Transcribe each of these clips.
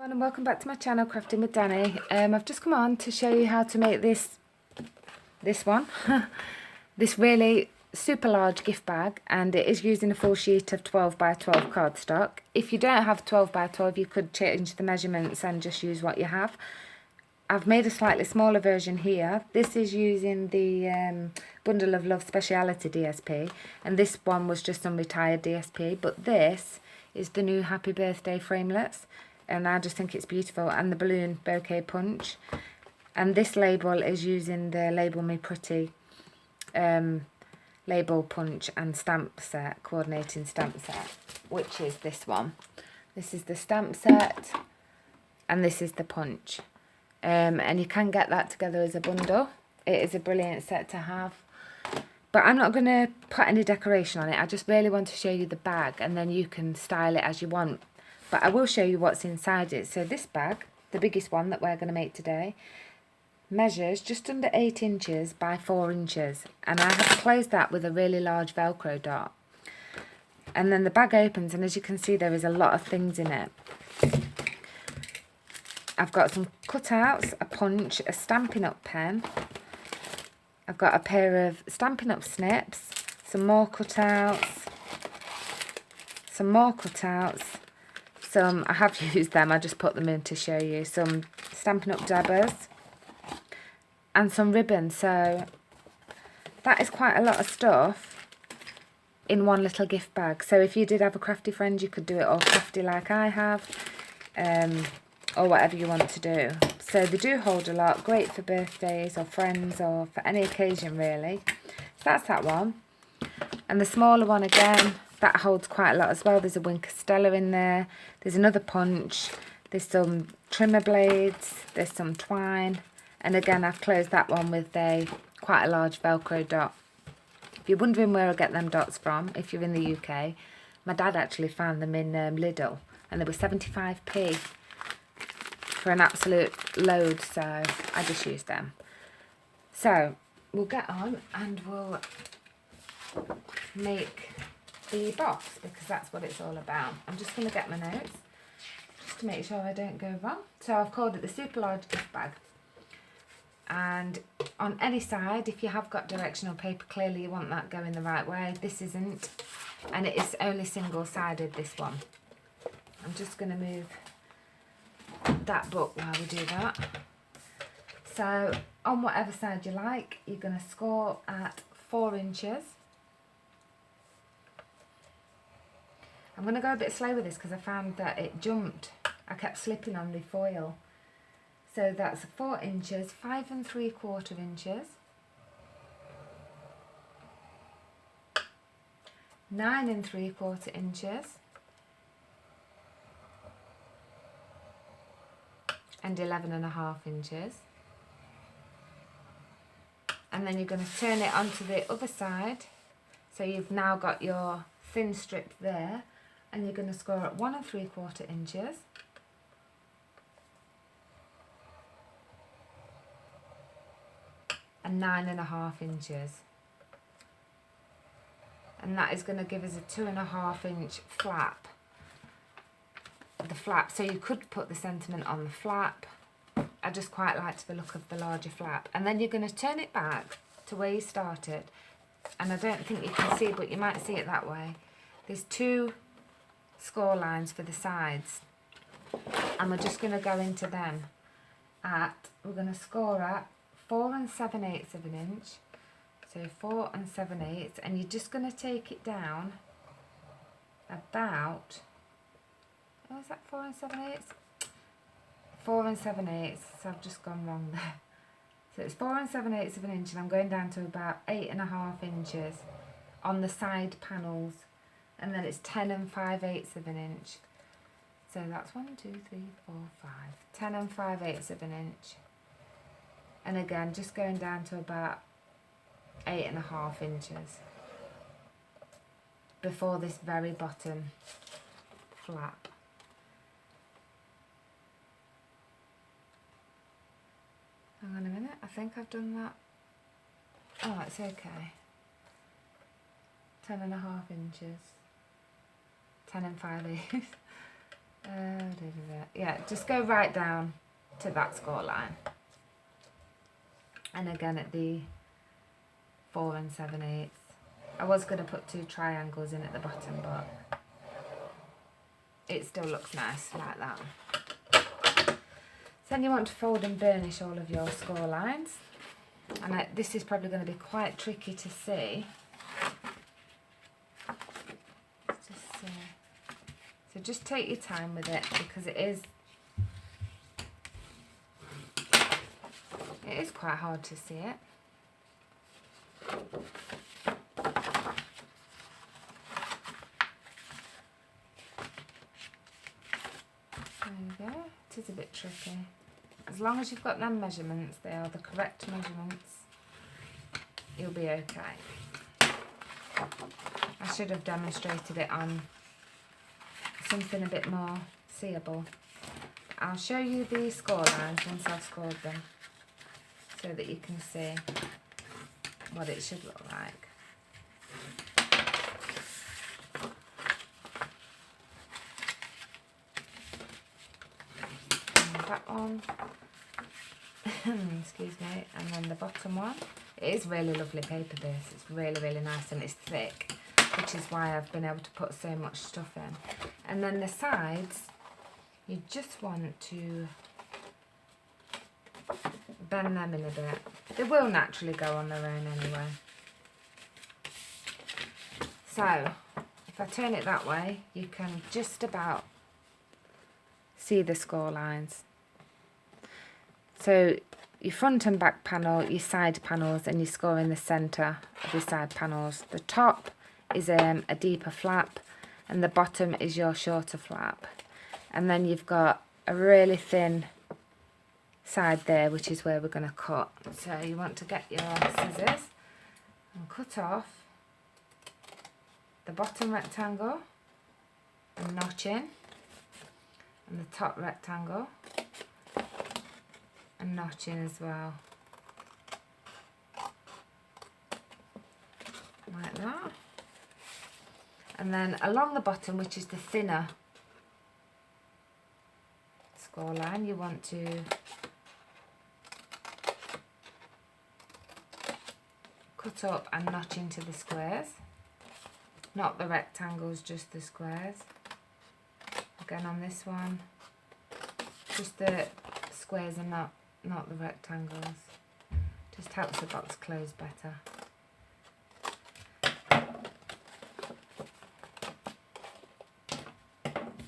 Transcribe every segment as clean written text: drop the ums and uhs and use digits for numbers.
And welcome back to my channel, Crafting with Danny. I've just come on to show you how to make this one this really super large gift bag, and it is using a full sheet of 12 by 12 cardstock. If you don't have 12 by 12, you could change the measurements and just use what you have. I've made a slightly smaller version here. This is using the Bundle of Love Speciality DSP, and this one was just some retired DSP, but this is the new Happy Birthday framelets, and I just think it's beautiful, and the balloon bouquet punch. And this label is using the Label Me Pretty label punch and stamp set, coordinating stamp set, which is this one. This is the stamp set, and this is the punch. And you can get that together as a bundle. It is a brilliant set to have. But I'm not going to put any decoration on it. I just really want to show you the bag, and then you can style it as you want. But I will show you what's inside it. So this bag, the biggest one that we're going to make today, measures just under 8 inches by 4 inches. And I have closed that with a really large Velcro dot. And then the bag opens, and as you can see, there is a lot of things in it. I've got some cutouts, a punch, a Stampin' Up pen. I've got a pair of Stampin' Up snips, some more cutouts, some, I have used them, I just put them in to show you, some Stampin' Up dabbers, and some ribbon. So that is quite a lot of stuff in one little gift bag. So if you did have a crafty friend, you could do it all crafty like I have, or whatever you want to do. So they do hold a lot, great for birthdays or friends or for any occasion really. So that's that one. And the smaller one again, that holds quite a lot as well. There's a Wink Stella in there, there's another punch, there's some trimmer blades, there's some twine, and again I've closed that one with quite a large Velcro dot. If you're wondering where I get them dots from, if you're in the UK, my dad actually found them in Lidl, and they were 75p. For an absolute load, so I just used them. So we'll get on and we'll make the box, because that's what it's all about. I'm just going to get my notes just to make sure I don't go wrong. So I've called it the super large gift bag, and on any side, if you have got directional paper, clearly you want that going the right way. This isn't, and it is only single-sided, this one. I'm just going to move that book while we do that. So on whatever side you like, you're going to score at 4 inches. I'm going to go a bit slow with this because I found that it jumped. I kept slipping on the foil. So that's 4 inches, 5 3/4 inches, 9 3/4 inches, and 11.5 inches. And then you're going to turn it onto the other side. So you've now got your thin strip there, and you're going to score at 1 3/4 inches, and 9.5 inches. And that is going to give us a 2.5 inch flap. The flap, so you could put the sentiment on the flap. I just quite liked the look of the larger flap. And then you're going to turn it back to where you started, and I don't think you can see, but you might see it that way. There's 2 score lines for the sides, and we're just going to go into them we're going to score at 4 7/8 of an inch. So 4 7/8, and you're just going to take it down about, oh, is that 4 7/8? 4 7/8, so I've just gone wrong there. So it's 4 7/8 of an inch, and I'm going down to about 8.5 inches on the side panels, and then it's 10 5/8 of an inch. So that's 1 2 3 4 5, 10 5/8 of an inch. And again, just going down to about 8.5 inches before this very bottom flap. Hang on a minute, I think I've done that. Oh, it's okay. 10.5 inches. 10 5/8. Yeah, just go right down to that score line. And again at the 4 7/8. I was going to put 2 triangles in at the bottom, but it still looks nice like that. Then you want to fold and burnish all of your score lines. And this is probably going to be quite tricky to see. So just take your time with it, because it is quite hard to see it. There you go. It is a bit tricky. As long as you've got them measurements, they are the correct measurements, you'll be okay. I should have demonstrated it on something a bit more seeable. I'll show you the score lines once I've scored them, so that you can see what it should look like. And that one, excuse me, and then the bottom one. It is really lovely paper, this. It's really, really nice, and it's thick, which is why I've been able to put so much stuff in. And then the sides, you just want to bend them in a bit. They will naturally go on their own anyway. So, if I turn it that way, you can just about see the score lines. So, your front and back panel, your side panels, and you score in the centre of your side panels. The top is a deeper flap, and the bottom is your shorter flap. And then you've got a really thin side there, which is where we're going to cut. So you want to get your scissors and cut off the bottom rectangle and notch in, and the top rectangle and notch in as well, like that. And then along the bottom, which is the thinner score line, you want to cut up and notch into the squares, not the rectangles, just the squares. Again on this one, just the squares and not the rectangles. Just helps the box close better.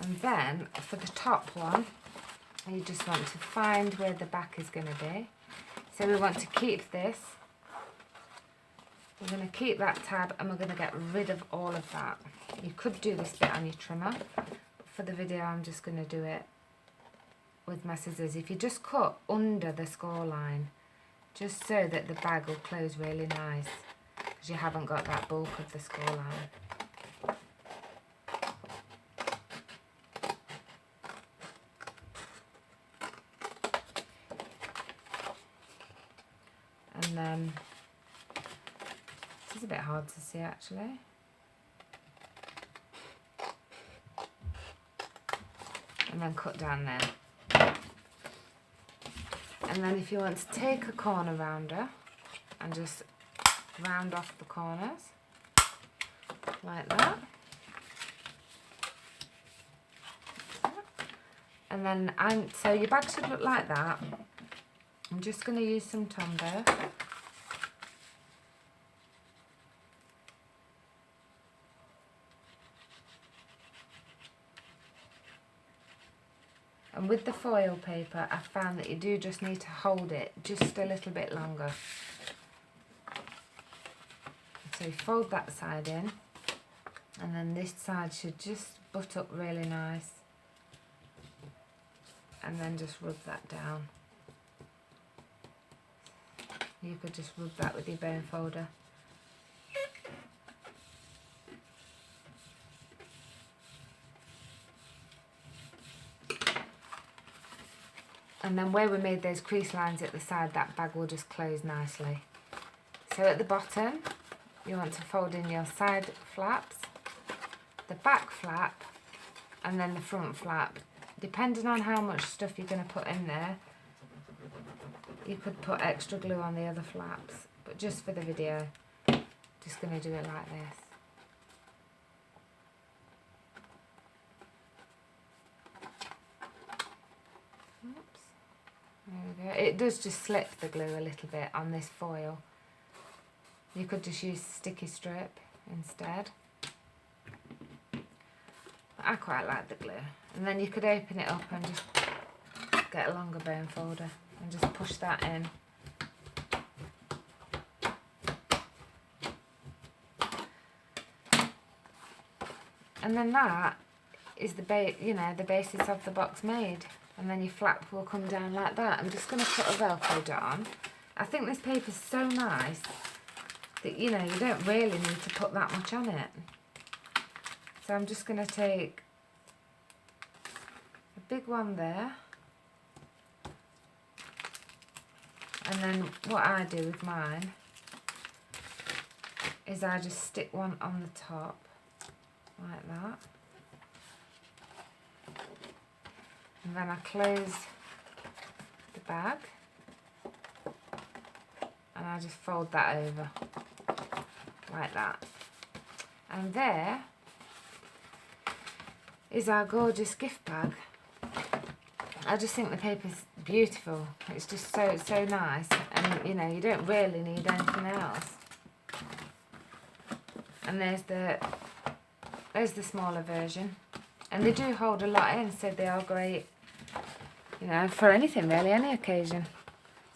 And then for the top one, you just want to find where the back is going to be. So we want to keep this. We're going to keep that tab, and we're going to get rid of all of that. You could do this bit on your trimmer, but for the video I'm just going to do it with my scissors. If you just cut under the score line, just so that the bag will close really nice, because you haven't got that bulk of the score line. And then, this is a bit hard to see actually. And then cut down there. And then if you want to take a corner rounder and just round off the corners, like that. And then, so your bag should look like that. I'm just going to use some Tombow. And with the foil paper, I found that you do just need to hold it just a little bit longer. So you fold that side in, and then this side should just butt up really nice. And then just rub that down. You could just rub that with your bone folder. And then where we made those crease lines at the side, that bag will just close nicely. So at the bottom, you want to fold in your side flaps, the back flap, and then the front flap. Depending on how much stuff you're going to put in there, you could put extra glue on the other flaps, but just for the video, just going to do it like this. Oops. There we go. It does just slip the glue a little bit on this foil. You could just use sticky strip instead. I quite like the glue. And then you could open it up and just get a longer bone folder and just push that in. And then that is the the basis of the box made. And then your flap will come down like that. I'm just going to put a Velcro dot on. I think this paper's so nice that you don't really need to put that much on it. So I'm just going to take a big one there, and then what I do with mine is I just stick one on the top like that, and then I close the bag and I just fold that over like that, and there is our gorgeous gift bag. I just think the paper's beautiful. It's just so nice, and you don't really need anything else. And there's the smaller version, and they do hold a lot in, so they are great, for anything really, any occasion.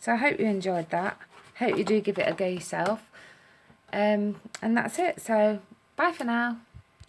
So I hope you enjoyed that. Hope you do give it a go yourself. And that's it. So bye for now.